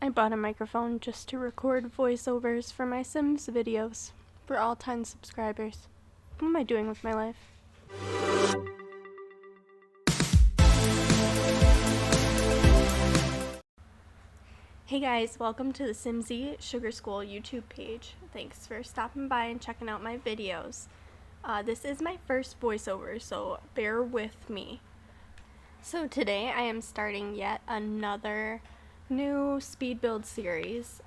I bought a microphone just to record voiceovers for my Sims videos for all 10 subscribers. What am I doing with my life? Hey guys, welcome to the simZsugarskull YouTube page. Thanks for stopping by and checking out my videos. This is my first voiceover, so bear with me. So today I am starting yet another new speed build series.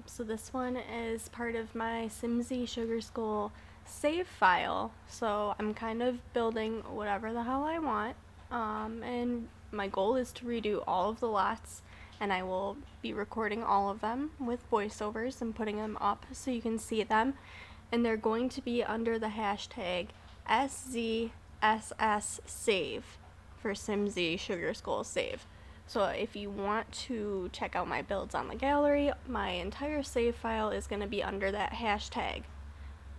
So this one is part of my simZsugarskull save file. So I'm kind of building whatever the hell I want. And my goal is to redo all of the lots, and I will be recording all of them with voiceovers and putting them up so you can see them. And they're going to be under the hashtag SZSSSave for simZsugarskull save. So if you want to check out my builds on the gallery, my entire save file is going to be under that hashtag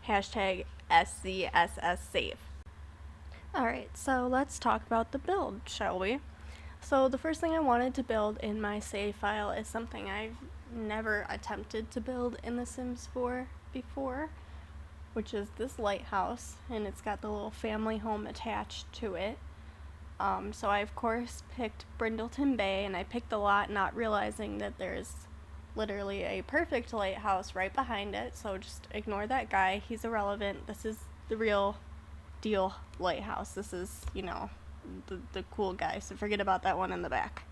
SZSSSave. Alright, so let's talk about the build, shall we? So the first thing I wanted to build in my save file is something I've never attempted to build in The Sims 4 before, which is this lighthouse, and it's got the little family home attached to it. So I of course picked Brindleton Bay, and I picked the lot not realizing that there's literally a perfect lighthouse right behind it, so just ignore that guy, he's irrelevant. This is the real deal lighthouse. This is, you know, the cool guy, so forget about that one in the back.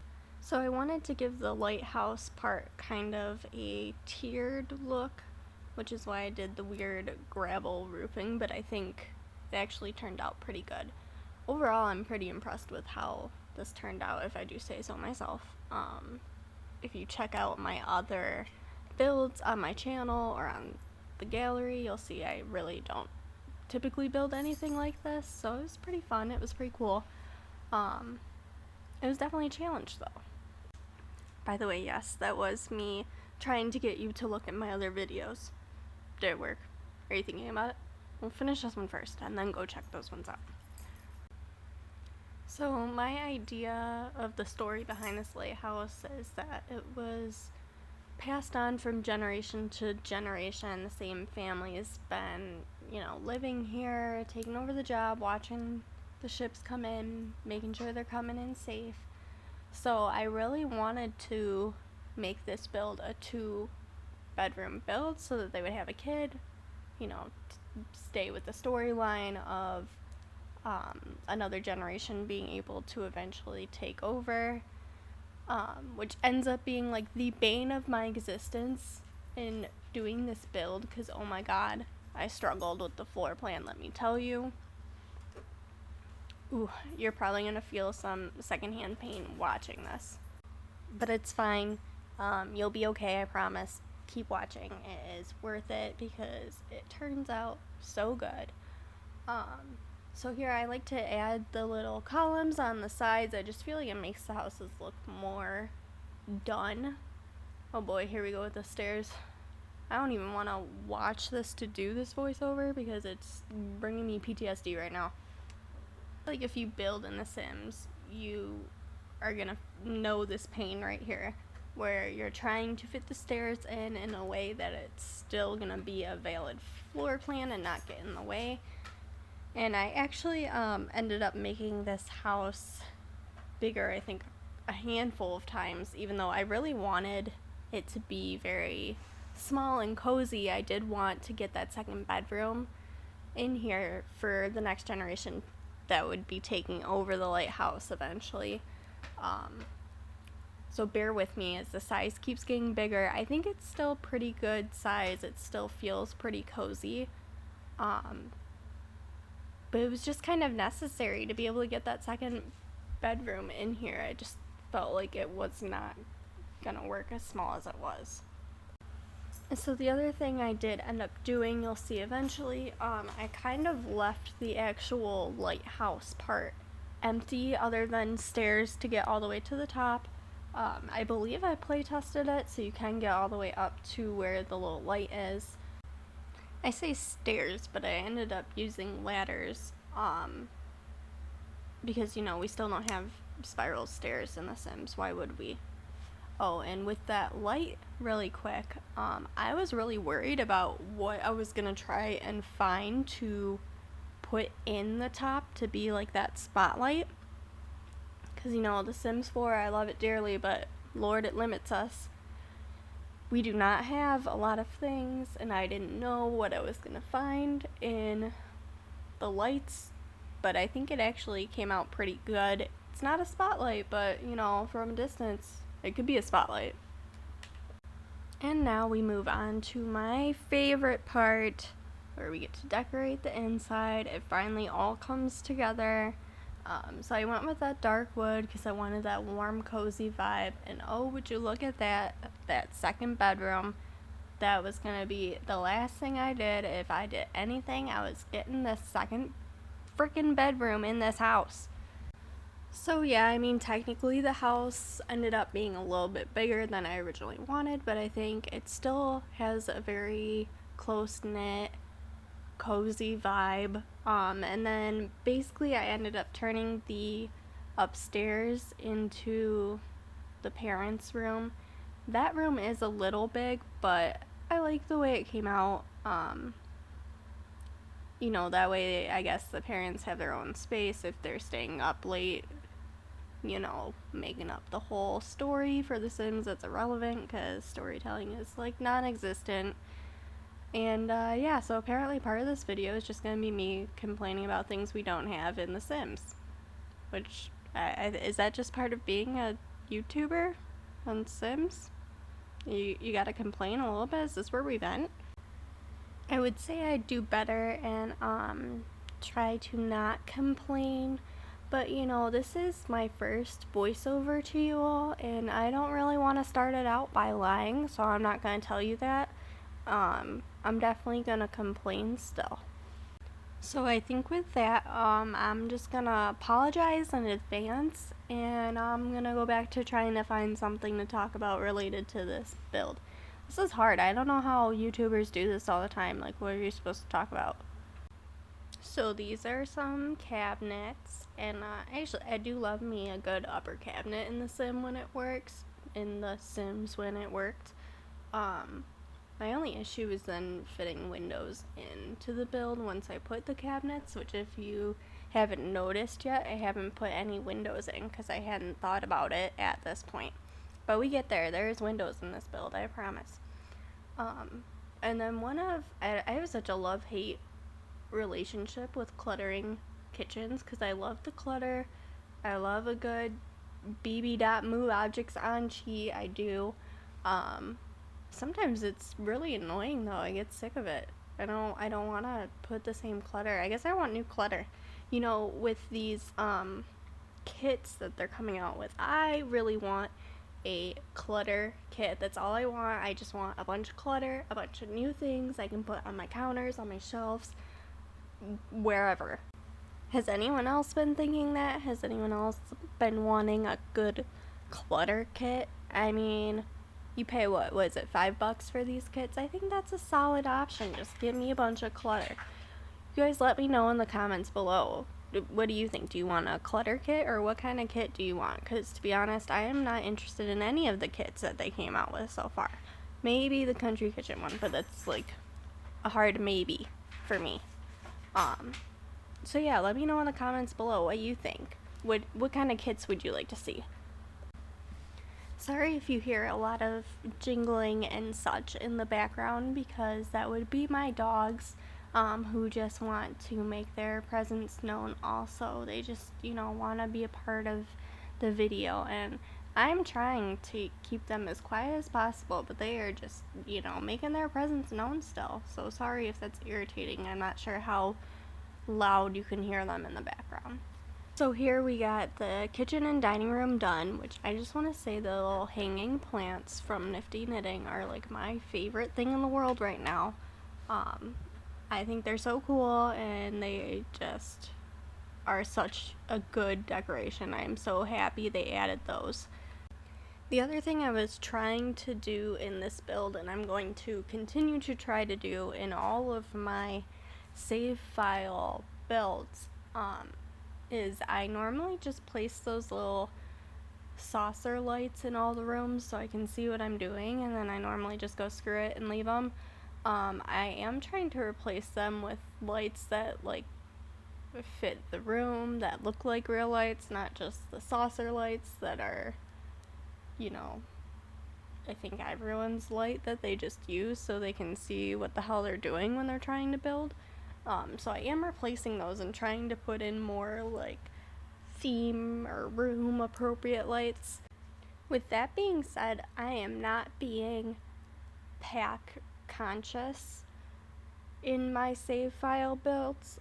So I wanted to give the lighthouse part kind of a tiered look, which is why I did the weird gravel roofing, but I think it actually turned out pretty good. Overall, I'm pretty impressed with how this turned out, if I do say so myself. If you check out my other builds on my channel or on the gallery, you'll see I really don't typically build anything like this, so it was pretty fun, it was pretty cool. It was definitely a challenge though. By the way, yes, that was me trying to get you to look at my other videos. Did it work? Are you thinking about it? We'll finish this one first and then go check those ones out. So my idea of the story behind this lighthouse is that it was passed on from generation to generation. The same family has been, you know, living here, taking over the job, watching the ships come in, making sure they're coming in safe. So I really wanted to make this build a 2-bedroom build so that they would have a kid, you know, stay with the storyline of another generation being able to eventually take over, which ends up being like the bane of my existence in doing this build, because oh my god, I struggled with the floor plan, let me tell you. Ooh, you're probably gonna feel some secondhand pain watching this, but it's fine. You'll be okay, I promise. Keep watching, it is worth it because it turns out so good. So here I like to add the little columns on the sides. I just feel like it makes the houses look more done. Oh boy, here we go with the stairs. I don't even want to watch this to do this voiceover because it's bringing me PTSD right now. Like if you build in The Sims, you are gonna know this pain right here, where you're trying to fit the stairs in a way that it's still gonna be a valid floor plan and not get in the way. And I actually ended up making this house bigger, I think, a handful of times, even though I really wanted it to be very small and cozy. I did want to get that second bedroom in here for the next generation that would be taking over the lighthouse eventually. So bear with me as the size keeps getting bigger. I think it's still pretty good size. It still feels pretty cozy. But it was just kind of necessary to be able to get that second bedroom in here. I just felt like it was not gonna work as small as it was. And so the other thing I did end up doing, you'll see eventually, I kind of left the actual lighthouse part empty other than stairs to get all the way to the top. I believe I play tested it so you can get all the way up to where the little light is. I say stairs, but I ended up using ladders, because, you know, we still don't have spiral stairs in The Sims. Why would we? Oh, and with that light, really quick, I was really worried about what I was gonna try and find to put in the top to be like that spotlight. Because, The Sims 4, I love it dearly, but Lord, it limits us. We do not have a lot of things, and I didn't know what I was gonna find in the lights, but I think it actually came out pretty good. It's not a spotlight, but, from a distance, it could be a spotlight. And now we move on to my favorite part, where we get to decorate the inside. It finally all comes together. So I went with that dark wood because I wanted that warm, cozy vibe. And oh, would you look at that second bedroom. That was going to be the last thing I did. If I did anything, I was getting the second freaking bedroom in this house. So yeah, technically the house ended up being a little bit bigger than I originally wanted, but I think it still has a very close-knit, cozy vibe. And then basically I ended up turning the upstairs into the parents' room. That room is a little big, but I like the way it came out. That way I guess the parents have their own space if they're staying up late, making up the whole story for The Sims that's irrelevant because storytelling is like non-existent. And so apparently part of this video is just gonna be me complaining about things we don't have in The Sims. Which, is that just part of being a YouTuber on Sims? You gotta complain a little bit? Is this where we vent? I would say I'd do better and try to not complain. But this is my first voiceover to you all, and I don't really want to start it out by lying, so I'm not going to tell you that. I'm definitely going to complain still. So I think with that, I'm just going to apologize in advance, and I'm going to go back to trying to find something to talk about related to this build. This is hard. I don't know how YouTubers do this all the time. Like, what are you supposed to talk about? So these are some cabinets, and actually I do love me a good upper cabinet in The Sim when it works, in The Sims when it worked. My only issue is then fitting windows into the build once I put the cabinets, which if you haven't noticed yet, I haven't put any windows in because I hadn't thought about it at this point. But we get there. There's windows in this build, I promise. And then I have such a love-hate relationship with cluttering kitchens because I love the clutter. I love a good bb.move objects on cheat. I do. Sometimes it's really annoying though. I get sick of it. I don't want to put the same clutter. I guess I want new clutter. With these kits that they're coming out with, I really want a clutter kit. That's all I want. I just want a bunch of clutter, a bunch of new things I can put on my counters, on my shelves, wherever. Has anyone else been thinking that? Has anyone else been wanting a good clutter kit? You pay what was it, $5 for these kits? I think that's a solid option. Just give me a bunch of clutter. You guys let me know in the comments below. What do you think? Do you want a clutter kit, or what kind of kit do you want? Because to be honest, I am not interested in any of the kits that they came out with so far. Maybe the country kitchen one, but that's like a hard maybe for me. So yeah, let me know in the comments below what you think. What kind of kits would you like to see? Sorry if you hear a lot of jingling and such in the background, because that would be my dogs, who just want to make their presence known also. They just, want to be a part of the video, and I'm trying to keep them as quiet as possible, but they are just, making their presence known still. So sorry if that's irritating. I'm not sure how loud you can hear them in the background. So here we got the kitchen and dining room done, which I just want to say the little hanging plants from Nifty Knitting are like my favorite thing in the world right now. I think they're so cool, and they just are such a good decoration. I am so happy they added those. The other thing I was trying to do in this build, and I'm going to continue to try to do in all of my save file builds, is I normally just place those little saucer lights in all the rooms so I can see what I'm doing, and then I normally just go screw it and leave them. I am trying to replace them with lights that like fit the room, that look like real lights, not just the saucer lights that are, you know, I think everyone's light that they just use so they can see what the hell they're doing when they're trying to build. So I am replacing those and trying to put in more like theme or room appropriate lights. With that being said, I am not being pack conscious in my save file builds,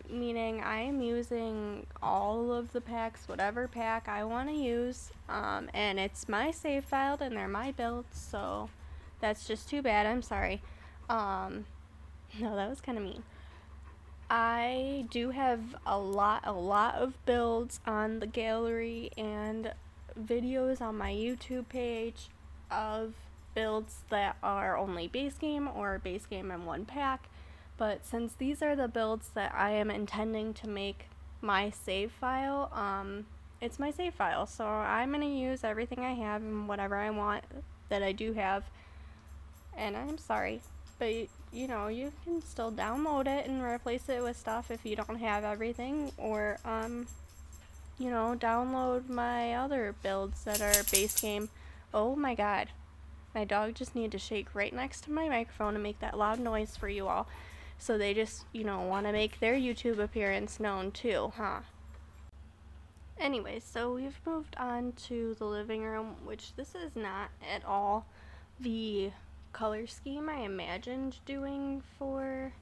meaning I am using all of the packs, whatever pack I want to use, and it's my save file and they're my builds, so that's just too bad. I'm sorry. No, that was kind of mean. I do have a lot of builds on the gallery and videos on my YouTube page of builds that are only base game or base game and one pack. But since these are the builds that I am intending to make my save file, it's my save file. So I'm going to use everything I have and whatever I want that I do have. And I'm sorry, but you know, you can still download it and replace it with stuff if you don't have everything, or you know, download my other builds that are base game. Oh my god, my dog just needed to shake right next to my microphone and make that loud noise for you all, so they just, you know, want to make their YouTube appearance known too, huh? Anyways, so we've moved on to the living room, which this is not at all the color scheme I imagined doing for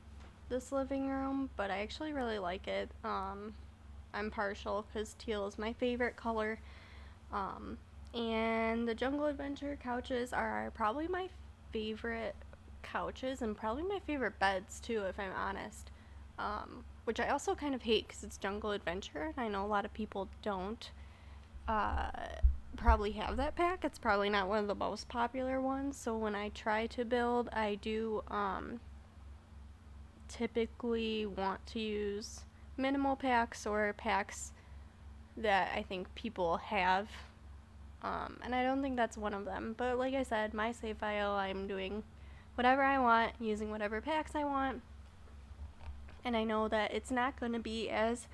this living room, but I actually really like it. I'm partial because teal is my favorite color. And the Jungle Adventure couches are probably my favorite couches and probably my favorite beds too, if I'm honest. Which I also kind of hate because it's Jungle Adventure, and I know a lot of people don't probably have that pack. It's probably not one of the most popular ones, so when I try to build, I do typically want to use minimal packs or packs that I think people have, and I don't think that's one of them. But like I said, my save file, I'm doing whatever I want, using whatever packs I want, and I know that it's not going to be as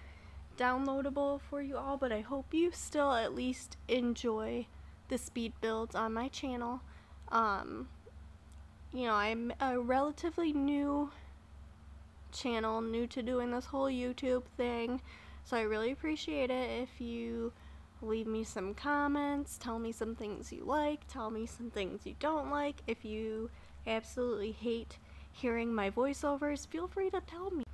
downloadable for you all, but I hope you still at least enjoy the speed builds on my channel. You know, I'm a relatively new channel, new to doing this whole YouTube thing, so I really appreciate it if you leave me some comments, tell me some things you like, tell me some things you don't like. If you absolutely hate hearing my voiceovers, feel free to tell me.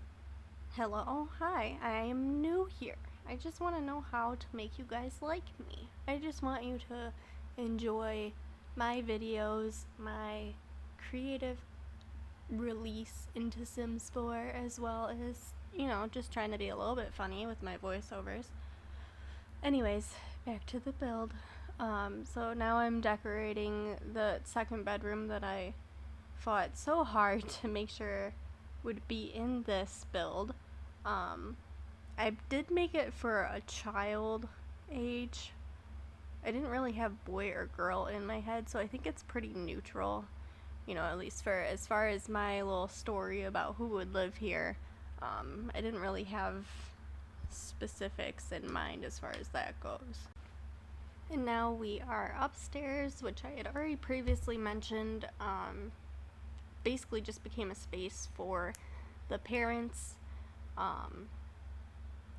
Hello, hi, I'm new here. I just want to know how to make you guys like me. I just want you to enjoy my videos, my creative release into Sims 4, as well as, you know, just trying to be a little bit funny with my voiceovers. Anyways, back to the build. So now I'm decorating the second bedroom that I fought so hard to make sure would be in this build. I did make it for a child age. I didn't really have boy or girl in my head, so I think it's pretty neutral, you know, at least for as far as my little story about who would live here. I didn't really have specifics in mind as far as that goes. And now we are upstairs, which I had already previously mentioned, basically just became a space for the parents.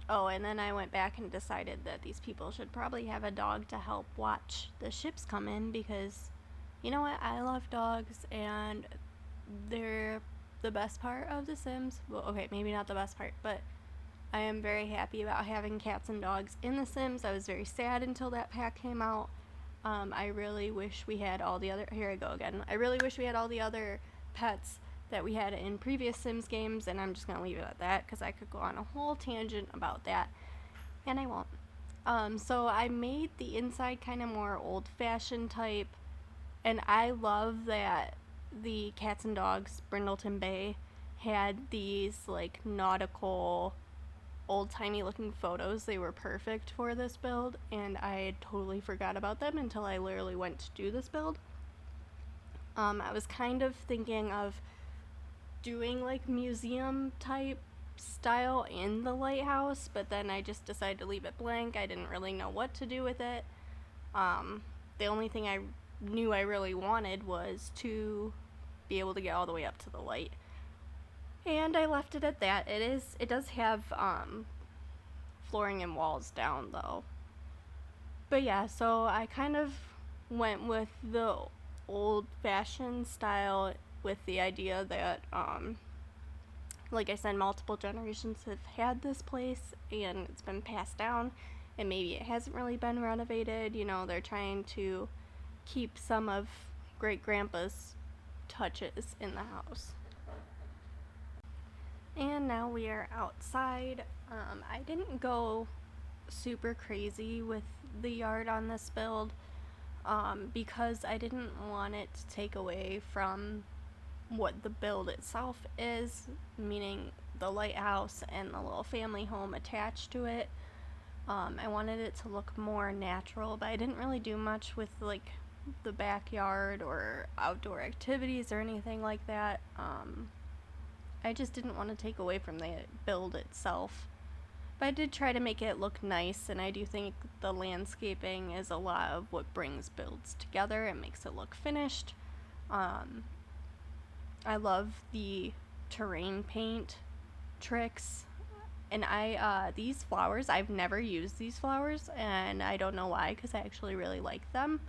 Oh, and then I went back and decided that these people should probably have a dog to help watch the ships come in, because, you know what, I love dogs, and they're the best part of The Sims. Well, okay, maybe not the best part, but I am very happy about having cats and dogs in The Sims. I was very sad until that pack came out. I really wish we had all the other, here I go again, I really wish we had all the other pets that we had in previous Sims games, and I'm just going to leave it at that because I could go on a whole tangent about that, and I won't. So I made the inside kind of more old-fashioned type, and I love that the Cats and Dogs Brindleton Bay had these like nautical old-timey looking photos. They were perfect for this build, and I totally forgot about them until I literally went to do this build. I was kind of thinking of doing like museum type style in the lighthouse, but then I just decided to leave it blank. I didn't really know what to do with it. The only thing I knew I really wanted was to be able to get all the way up to the light, and I left it at that. It does have flooring and walls down though. But yeah, so I kind of went with the old-fashioned style with the idea that like I said, multiple generations have had this place and it's been passed down, and maybe it hasn't really been renovated. You know, they're trying to keep some of great grandpa's touches in the house. And now we are outside. I didn't go super crazy with the yard on this build because I didn't want it to take away from what the build itself is, meaning the lighthouse and the little family home attached to it. I wanted it to look more natural, but I didn't really do much with like the backyard or outdoor activities or anything like that. I just didn't want to take away from the build itself. But I did try to make it look nice, and I do think the landscaping is a lot of what brings builds together and makes it look finished. I love the terrain paint tricks, and these flowers, I've never used these flowers, and I don't know why, because I actually really like them.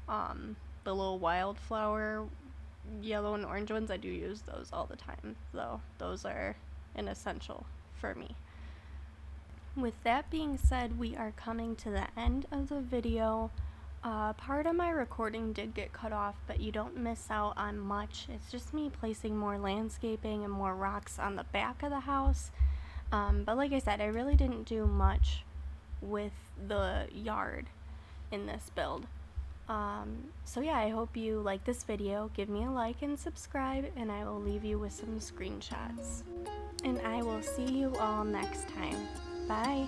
The little wildflower yellow and orange ones, I do use those all the time, though. Those are an essential for me. With that being said, we are coming to the end of the video. Part of my recording did get cut off, but you don't miss out on much. It's just me placing more landscaping and more rocks on the back of the house. But like I said, I really didn't do much with the yard in this build. So yeah, I hope you like this video. Give me a like and subscribe, and I will leave you with some screenshots. And I will see you all next time. Bye!